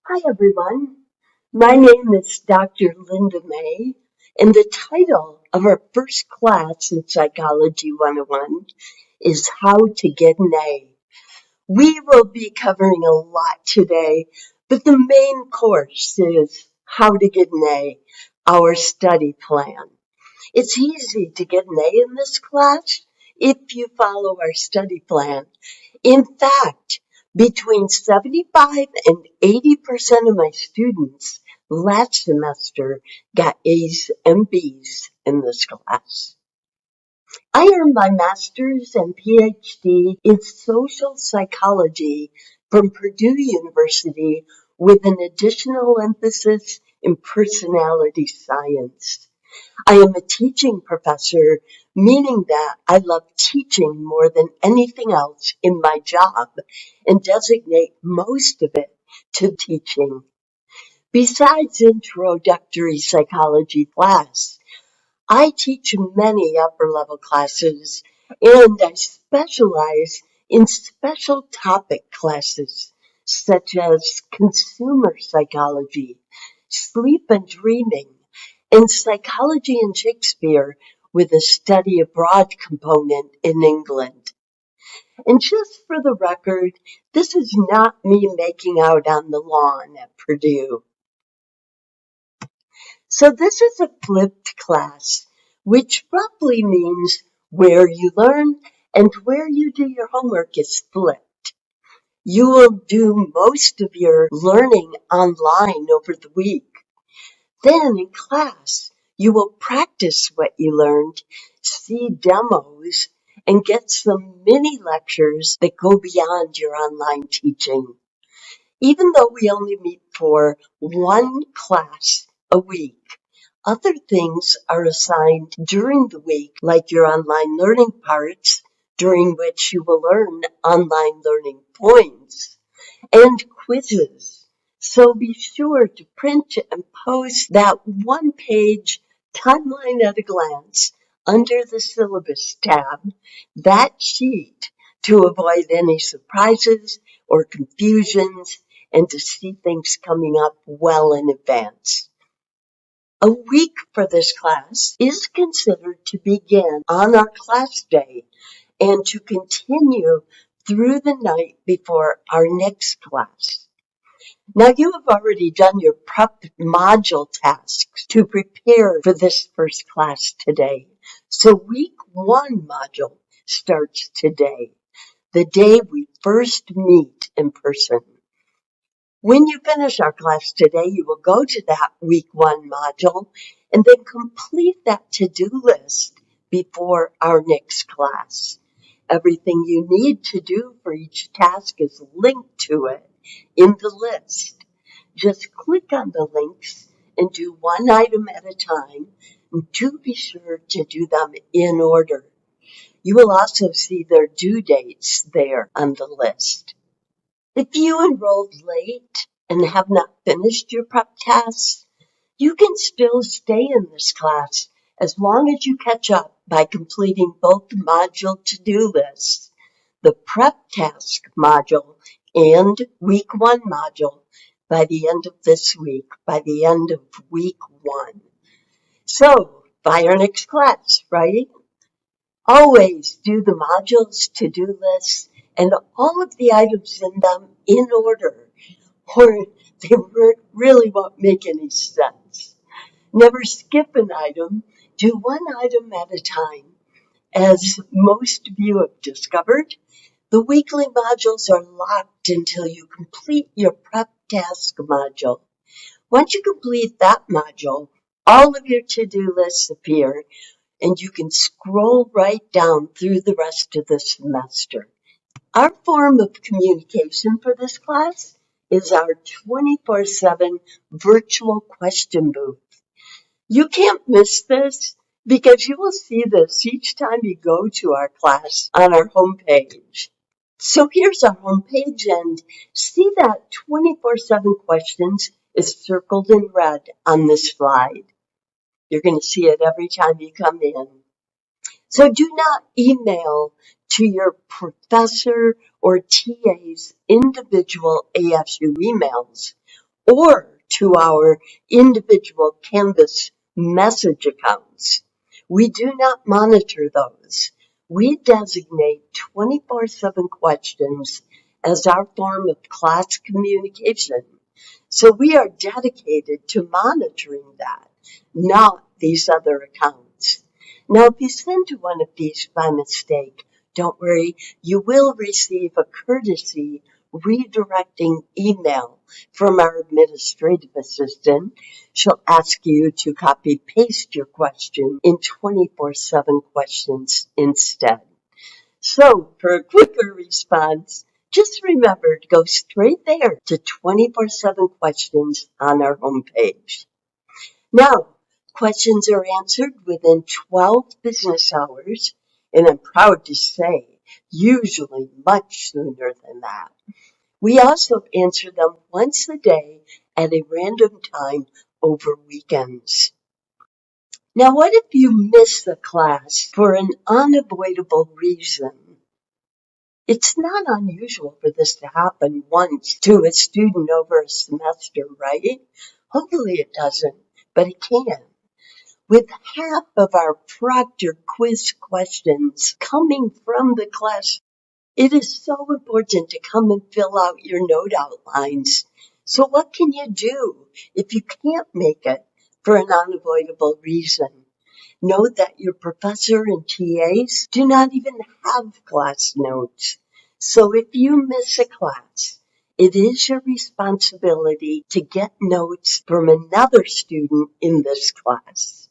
Hi, everyone. My name is Dr. Linda May, and the title of our first class in Psychology 101 is How to Get an A. We will be covering a lot today, but the main course is How to Get an A, our study plan. It's easy to get an A in this class if you follow our study plan. In fact, between 75 and 80% of my students last semester got A's and B's in this class. I earned my master's and PhD in social psychology from Purdue University with an additional emphasis in personality science. I am a teaching professor, meaning that I love teaching more than anything else in my job and designate most of it to teaching. Besides introductory psychology class, I teach many upper level classes and I specialize in special topic classes such as consumer psychology, sleep and dreaming, and psychology and Shakespeare with a study abroad component in England. And just for the record, this is not me making out on the lawn at Purdue. So this is a flipped class, which roughly means where you learn and where you do your homework is flipped. You will do most of your learning online over the week. Then in class, you will practice what you learned, see demos, and get some mini lectures that go beyond your online teaching. Even though we only meet for one class a week, other things are assigned during the week, like your online learning parts, during which you will earn online learning points, and quizzes. So be sure to print and post that one-page timeline at a glance under the syllabus tab, that sheet, to avoid any surprises or confusions and to see things coming up well in advance. A week for this class is considered to begin on our class day and to continue through the night before our next class. Now you have already done your prep module tasks to prepare for this first class today. So week 1 module starts today, the day we first meet in person. When you finish our class today, you will go to that week 1 module and then complete that to-do list before our next class. Everything you need to do for each task is linked to it in the list. Just click on the links and do one item at a time, and do be sure to do them in order. You will also see their due dates there on the list. If you enrolled late and have not finished your prep tasks, you can still stay in this class as long as you catch up by completing both the module to-do lists, the prep task module, and week 1 module by the end of this week, by the end of week 1. So, by our next class, right? Always do the modules, to-do lists, and all of the items in them in order, or they really won't make any sense. Never skip an item. Do one item at a time. As most of you have discovered, the weekly modules are locked until you complete your prep task module. Once you complete that module, all of your to-do lists appear, and you can scroll right down through the rest of the semester. Our form of communication for this class is our 24/7 virtual question booth. You can't miss this because you will see this each time you go to our class on our homepage. So here's our homepage, and see that 24/7 questions is circled in red on this slide. You're going to see it every time you come in. So do not email to your professor or TA's individual ASU emails or to our individual Canvas message accounts. We do not monitor those. We designate 24/7 questions as our form of class communication. So we are dedicated to monitoring that, not these other accounts. Now, if you send to one of these by mistake, don't worry, you will receive a courtesy redirecting email from our administrative assistant. She'll ask you to copy paste your question in 24/7 questions instead. So for a quicker response, just remember to go straight there to 24/7 questions on our homepage. Now, questions are answered within 12 business hours, and I'm proud to say, usually much sooner than that. We also answer them once a day at a random time over weekends. Now, what if you miss a class for an unavoidable reason? It's not unusual for this to happen once to a student over a semester, right? Hopefully it doesn't, but it can. With half of our proctor quiz questions coming from the class, it is so important to come and fill out your note outlines. So what can you do if you can't make it for an unavoidable reason? Know that your professor and TAs do not even have class notes. So if you miss a class, it is your responsibility to get notes from another student in this class.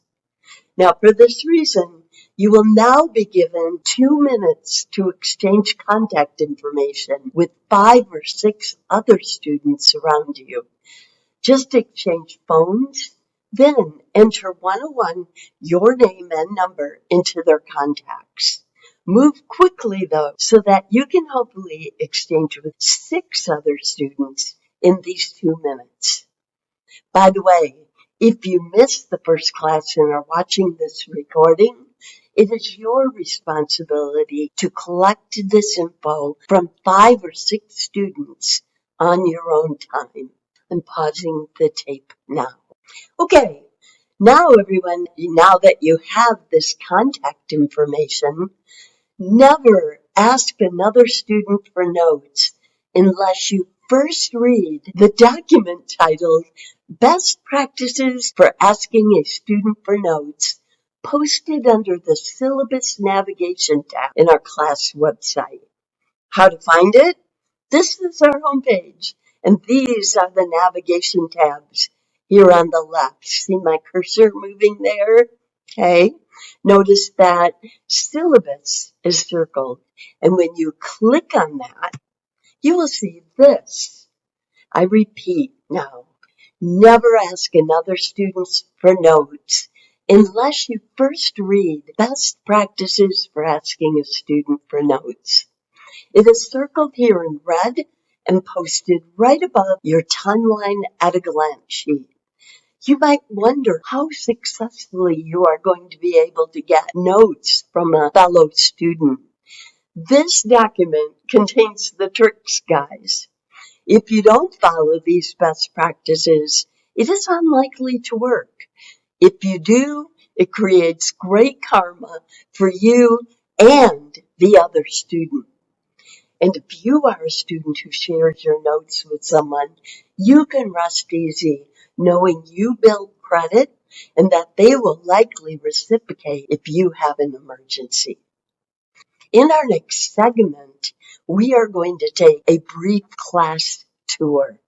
Now, for this reason, you will now be given 2 minutes to exchange contact information with 5 or 6 other students around you. Just exchange phones, then enter 101 your name and number into their contacts. Move quickly, though, so that you can hopefully exchange with 6 other students in these 2 minutes. By the way, if you missed the first class and are watching this recording, it is your responsibility to collect this info from 5 or 6 students on your own time. I'm pausing the tape now. Okay, now everyone, now that you have this contact information, never ask another student for notes unless you first read the document titled Best Practices for Asking a Student for Notes, posted under the Syllabus Navigation tab in our class website. How to find it? This is our homepage, and these are the navigation tabs here on the left. See my cursor moving there? Okay. Notice that syllabus is circled, and when you click on that, you will see this. I repeat now, never ask another student for notes unless you first read Best Practices for Asking a Student for Notes. It is circled here in red and posted right above your timeline at a glance sheet. You might wonder how successfully you are going to be able to get notes from a fellow student. This document contains the tricks, guys. If you don't follow these best practices, it is unlikely to work. If you do, it creates great karma for you and the other student. And if you are a student who shares your notes with someone, you can rest easy knowing you build credit and that they will likely reciprocate if you have an emergency. In our next segment, we are going to take a brief class tour.